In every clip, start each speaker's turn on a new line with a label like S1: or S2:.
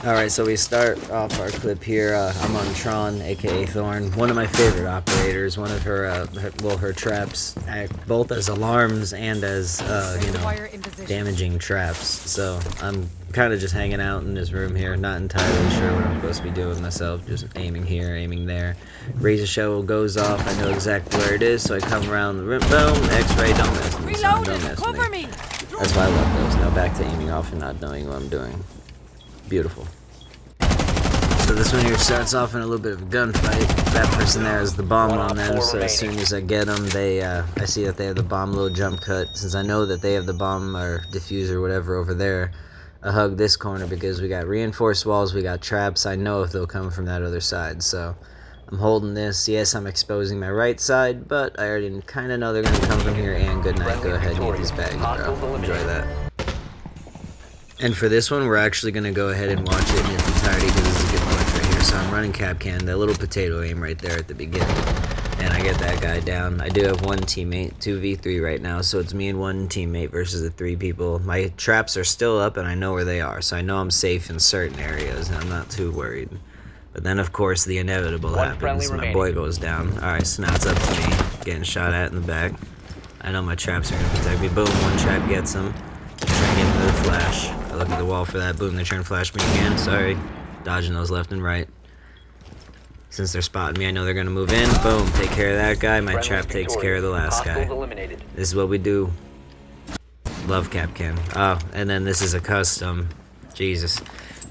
S1: Alright, so we start off our clip here. I'm on Tron, aka Thorn, one of my favorite operators. One of her traps act both as alarms and as, damaging traps. So I'm kind of just hanging out in this room here, not entirely sure what I'm supposed to be doing with myself, just aiming here, aiming there. Razor shell goes off, I know exactly where it is, so I come around the rim, boom, X-ray, don't mess with me, son, don't mess with me. That's why I love those. Now back to aiming off and not knowing what I'm doing. Beautiful. So this one here starts off in a little bit of a gunfight. That person there has the bomb on them, so as soon as I get them, I see that they have the bomb load jump cut. Since I know that they have the bomb or diffuser, whatever, over there, I hug this corner because we got reinforced walls, we got traps. I know if they'll come from that other side, so I'm holding this. Yes, I'm exposing my right side, but I already kind of know they're going to come from here. And good night. Go ahead and get these bags, bro. Enjoy that. And for this one, we're actually going to go ahead and watch it in its entirety because this is a good watch right here. So I'm running cap can, that little potato aim right there at the beginning. And I get that guy down. I do have one teammate, 2v3 right now, so it's me and one teammate versus the 3 people. My traps are still up and I know where they are, so I know I'm safe in certain areas and I'm not too worried. But then, of course, the inevitable happens. My boy goes down. Alright, so now it's up to me. Getting shot at in the back. I know my traps are going to protect me. Boom, one trap gets him. Try and get another flash. I look at the wall for that. Boom, they try and flash me again. Sorry. Dodging those left and right. Since they're spotting me, I know they're going to move in. Boom, take care of that guy. My trap takes care of the last guy. This is what we do. Love cap can. Oh, and then this is a custom. Jesus.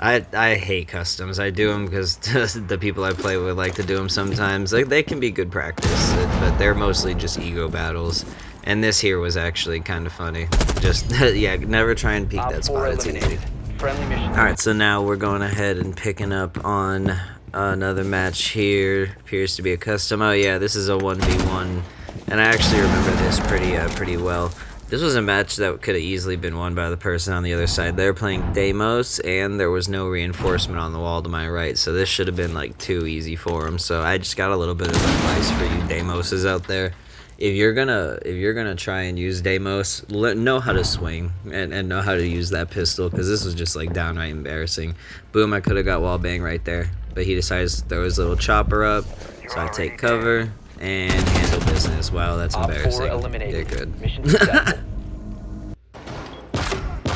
S1: I hate customs. I do them because the people I play with like to do them sometimes. Like, they can be good practice, but they're mostly just ego battles. And this here was actually kind of funny. Just, yeah, never try and peek that spot. It's an idiot. Alright, so now we're going ahead and picking up on another match here. Appears to be a custom. Oh yeah, this is a 1v1. And I actually remember this pretty well. This was a match that could have easily been won by the person on the other side. They were playing Deimos, and there was no reinforcement on the wall to my right, so this should have been like too easy for them. So I just got a little bit of advice for you Deimoses out there. If you're gonna try and use Deimos, know how to swing and know how to use that pistol, because this was just like downright embarrassing. Boom, I could have got wall bang right there, but he decides to throw his little chopper up, so I take cover and handle business. Wow, that's embarrassing. They're good.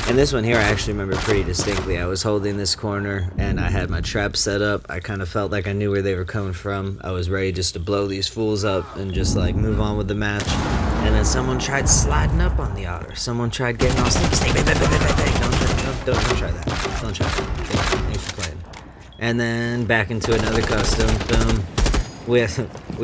S1: And this one here I actually remember pretty distinctly. I was holding this corner and I had my trap set up. I kind of felt like I knew where they were coming from. I was ready just to blow these fools up and just like move on with the match. And then someone tried sliding up on the otter. Someone tried getting all sneaky. Don't try that. Don't try that. Thanks for playing. And then back into another custom. Boom. We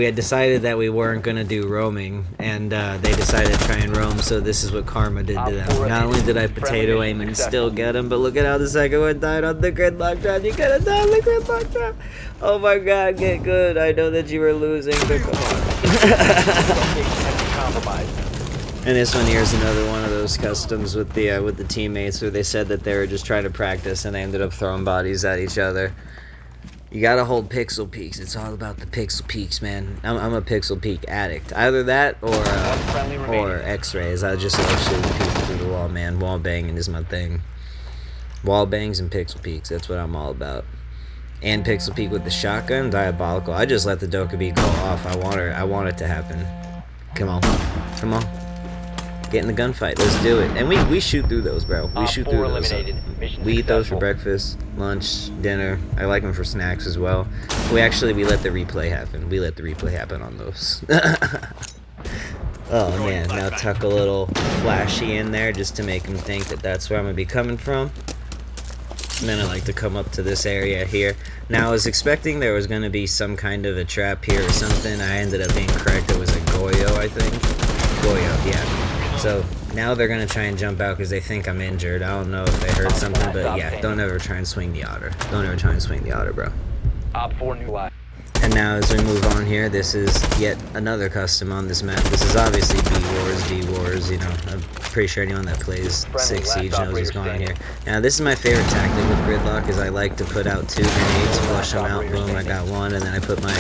S1: had decided that we weren't going to do roaming, and they decided to try and roam, so this is what karma did to them. Not only did I potato aim and still get them, but look at how the second one died on the gridlock trap. You could have died on the gridlock trap. Oh my god, get good. I know that you were losing, but come on. And this one here is another one of those customs with the teammates where they said that they were just trying to practice, and they ended up throwing bodies at each other. You gotta hold pixel peaks. It's all about the pixel peaks, man. I'm a pixel peak addict. Either that or X-rays. I just love shooting people through the wall, man. Wall banging is my thing. Wall bangs and pixel peaks. That's what I'm all about. And pixel peak with the shotgun, diabolical. I just let the Dokkaebi go off. I want it to happen. Come on, come on. Get in the gunfight. Let's do it. And we shoot through those, bro. We shoot through those. We eat those for breakfast, lunch, dinner. I like them for snacks as well. We let the replay happen. We let the replay happen on those. Oh man, now tuck a little flashy in there just to make them think that that's where I'm gonna be coming from. And then I like to come up to this area here. Now I was expecting there was gonna be some kind of a trap here or something. I ended up being correct. It was a Goyo, I think. Goyo, yeah. So now they're going to try and jump out because they think I'm injured. I don't know if they heard something, but yeah, don't ever try and swing the otter. Don't ever try and swing the otter, bro. And now as we move on here, this is yet another custom on this map. This is obviously B-Wars, you know. I'm pretty sure anyone that plays 6 Siege knows what's going on here. Now this is my favorite tactic with gridlock, is I like to put out 2 grenades, flush them out, boom, I got one, and then I put my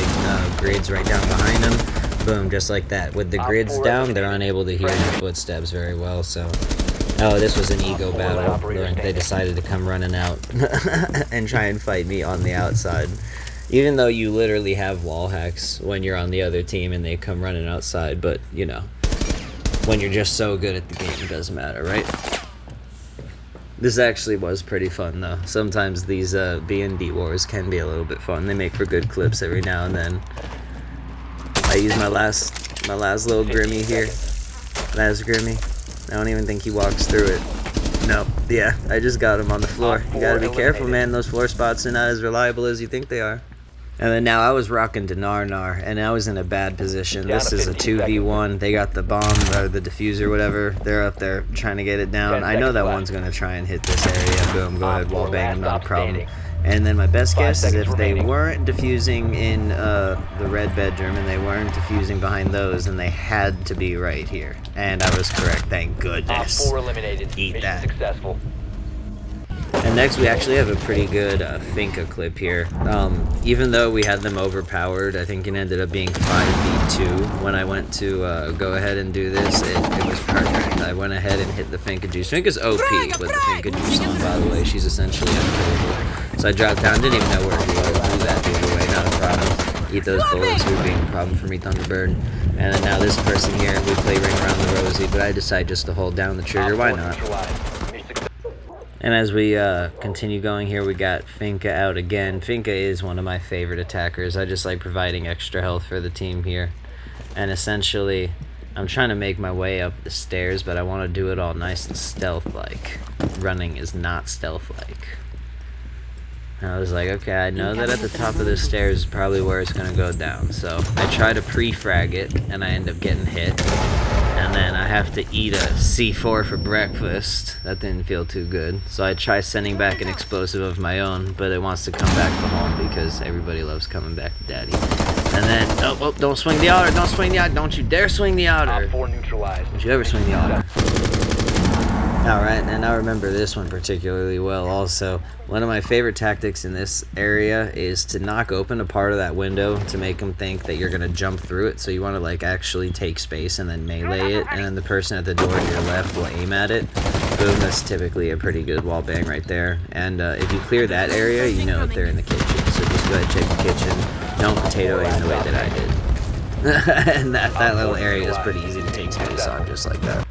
S1: grids right down behind them. Boom, just like that. With the grids down, they're unable to hear your footsteps very well, so Oh, this was an ego battle. They decided to come running out and try and fight me on the outside. Even though you literally have wall hacks when you're on the other team and they come running outside, but, you know, when you're just so good at the game, it doesn't matter, right? This actually was pretty fun, though. Sometimes these B&D wars can be a little bit fun. They make for good clips every now and then. I use my last little Grimmy here. Last Grimmy. I don't even think he walks through it. Nope. Yeah, I just got him on the floor. You gotta be careful, man. Those floor spots are not as reliable as you think they are. And then now I was rocking Dinar, and I was in a bad position. This is a 2v1. They got the bomb, or the diffuser, whatever. They're up there trying to get it down. I know that one's going to try and hit this area. Boom, go ahead, wall bang him, not a problem. And then my best guess is if they weren't diffusing in the red bedroom and they weren't diffusing behind those, then they had to be right here. And I was correct, thank goodness. Eat that. And next we actually have a pretty good Finka clip here. Even though we had them overpowered, I think it ended up being 5v2 when I went to go ahead and do this. It was perfect. I went ahead and hit the Finka juice. Finka's OP with the Finka juice on, by the way. She's essentially unkillable. So I dropped down, didn't even know where he was. Blew that dude away, not a problem. Eat those bullets, would be a problem for me, Thunderbird. And then now this person here, we play Ring Around the Rosie, but I decide just to hold down the trigger, why not? And as we continue going here, we got Finka out again. Finka is one of my favorite attackers. I just like providing extra health for the team here. And essentially, I'm trying to make my way up the stairs, but I want to do it all nice and stealth-like. Running is not stealth-like. And I was like, okay, I know that at the top of the stairs is probably where it's going to go down. So I try to pre-frag it, and I end up getting hit. And then I have to eat a C4 for breakfast. That didn't feel too good. So I try sending back an explosive of my own, but it wants to come back to home because everybody loves coming back to daddy. And then, oh, don't swing the otter, don't swing the otter, don't you dare swing the otter. Don't you ever swing the otter. Alright, and I remember this one particularly well also. One of my favorite tactics in this area is to knock open a part of that window to make them think that you're going to jump through it. So you want to like actually take space and then melee it, and then the person at the door to your left will aim at it. Boom, that's typically a pretty good wall bang right there. And if you clear that area, you know if they're in the kitchen. So just go ahead, check the kitchen. Don't potato aim the way that I did. And that little area is pretty easy to take space on, just like that.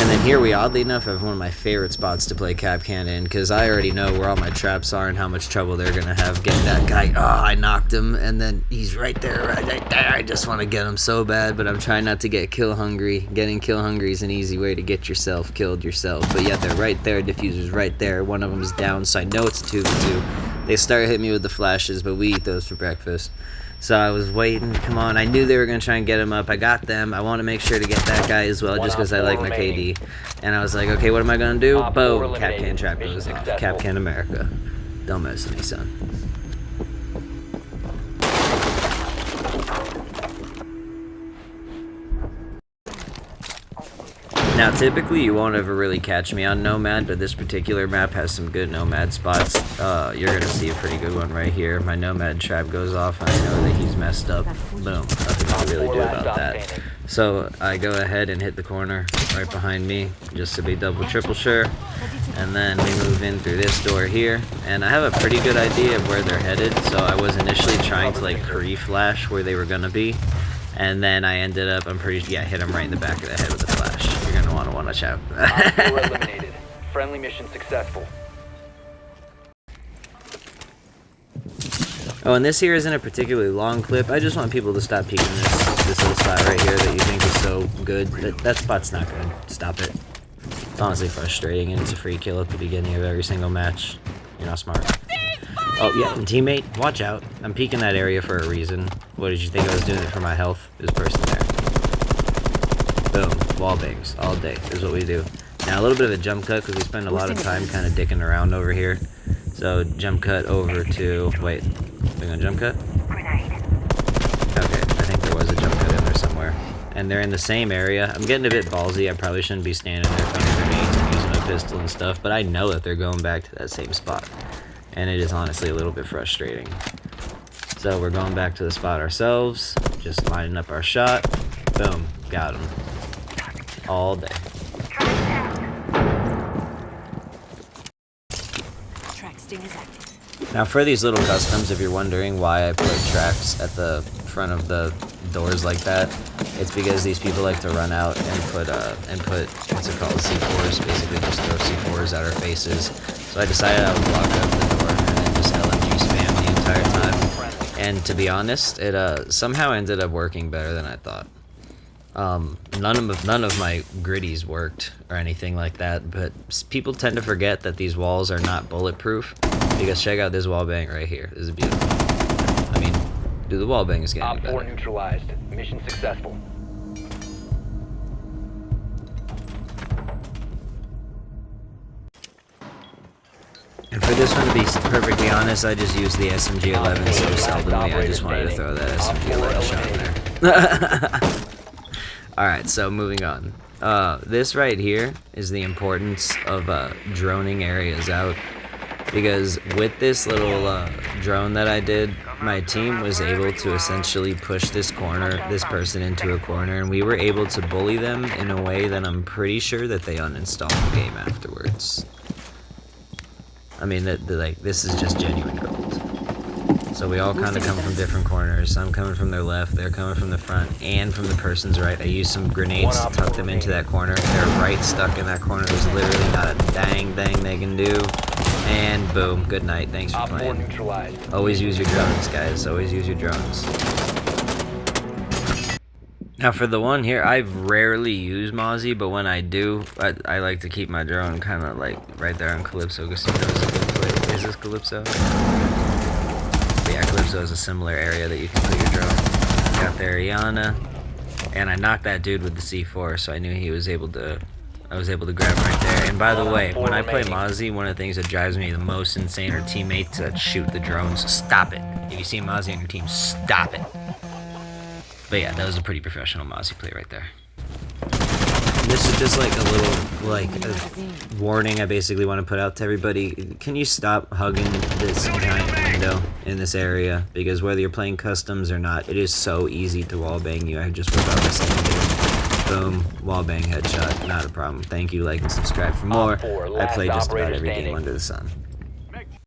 S1: And then here we, oddly enough, have one of my favorite spots to play Kapkan in, because I already know where all my traps are and how much trouble they're going to have getting that guy. Oh, I knocked him, and then he's right there, right there. I just want to get him so bad, but I'm trying not to get kill hungry. Getting kill hungry is an easy way to get yourself killed yourself. But yeah, they're right there. Diffuser's right there. One of them's down, so I know it's a 2v2. They start hitting me with the flashes, but we eat those for breakfast. So I was waiting, come on, I knew they were going to try and get him up. I got them. I want to make sure to get that guy as well, just because I like my KD. And I was like, okay, what am I going to do? Boom, Kapkan trap goes off. Kapkan America. Don't mess with me, son. Now, typically, you won't ever really catch me on Nomad, but this particular map has some good Nomad spots. You're going to see a pretty good one right here. My Nomad trap goes off, and I know that he's messed up. Boom. Nothing to really do about that. So, I go ahead and hit the corner right behind me, just to be double, triple sure. And then we move in through this door here. And I have a pretty good idea of where they're headed, so I was initially trying to, like, pre-flash where they were going to be. And then I ended up, I'm pretty sure, yeah, hit him right in the back of the head with a flash. You're going to want to watch out.
S2: Eliminated. Friendly mission successful.
S1: Oh, and this here isn't a particularly long clip. I just want people to stop peeking this little spot right here that you think is so good. That spot's not good. Stop it. It's honestly frustrating, and it's a free kill at the beginning of every single match. You're not smart. Oh, yeah, and teammate, watch out. I'm peeking that area for a reason. What, did you think I was doing it for my health? There's a person there. Boom. Wall bangs all day is what we do. Now, a little bit of a jump cut, because we spend a lot of time kind of dicking around over here. So, jump cut over to... Wait, we're going to jump cut? Okay, I think there was a jump cut in there somewhere. And they're in the same area. I'm getting a bit ballsy. I probably shouldn't be standing there throwing grenades and using a pistol and stuff, but I know that they're going back to that same spot. And it is honestly a little bit frustrating. So we're going back to the spot ourselves, just lining up our shot. Boom, got him. All day. Now for these little customs, if you're wondering why I put traps at the front of the doors like that, it's because these people like to run out and put what's it called, C4s, basically just throw C4s at our faces. So I decided I would block up the door and then just LMG spam the entire time. And to be honest, it somehow ended up working better than I thought. None of my gritties worked or anything like that, but people tend to forget that these walls are not bulletproof, because check out this wall bang right here. This is beautiful. I mean, dude, the wall bang is getting better.
S2: Op 4 neutralized. Mission successful.
S1: And for this one, to be perfectly honest, I just used the SMG-11 so seldomly. I just wanted to throw that SMG-11 shot in there. Alright, so moving on. This right here is the importance of droning areas out. Because with this little drone that I did, my team was able to essentially push this person into a corner, and we were able to bully them in a way that I'm pretty sure that they uninstalled the game afterwards. I mean, like, this is just genuine gold. So we all kind of come from different corners. I'm coming from their left, they're coming from the front, and from the person's right. I used some grenades to tuck them into that corner. They're right stuck in that corner. There's literally not a dang thing they can do. And boom, good night. Thanks for playing. Always use your drones, guys. Always use your drones. Now for the one here, I rarely use Mozzie, but when I do, I like to keep my drone kind of like right there on Calypso. Casino is a good place. Is this Calypso? But yeah, Calypso is a similar area that you can put your drone. Got the Ariana, and I knocked that dude with the C4, so I knew he was able to. I was able to grab him right there. And by the way, when I play Mozzie, one of the things that drives me the most insane are teammates that shoot the drones. Stop it. If you see Mozzie on your team, stop it. But yeah, that was a pretty professional Mozzie play right there. This is just like a little, like, a warning I basically want to put out to everybody. Can you stop hugging this giant window in this area? Because whether you're playing customs or not, it is so easy to wallbang you. I just whip out this thing. Boom, wallbang headshot, not a problem. Thank you, like and subscribe for more. I play just about every game under the sun.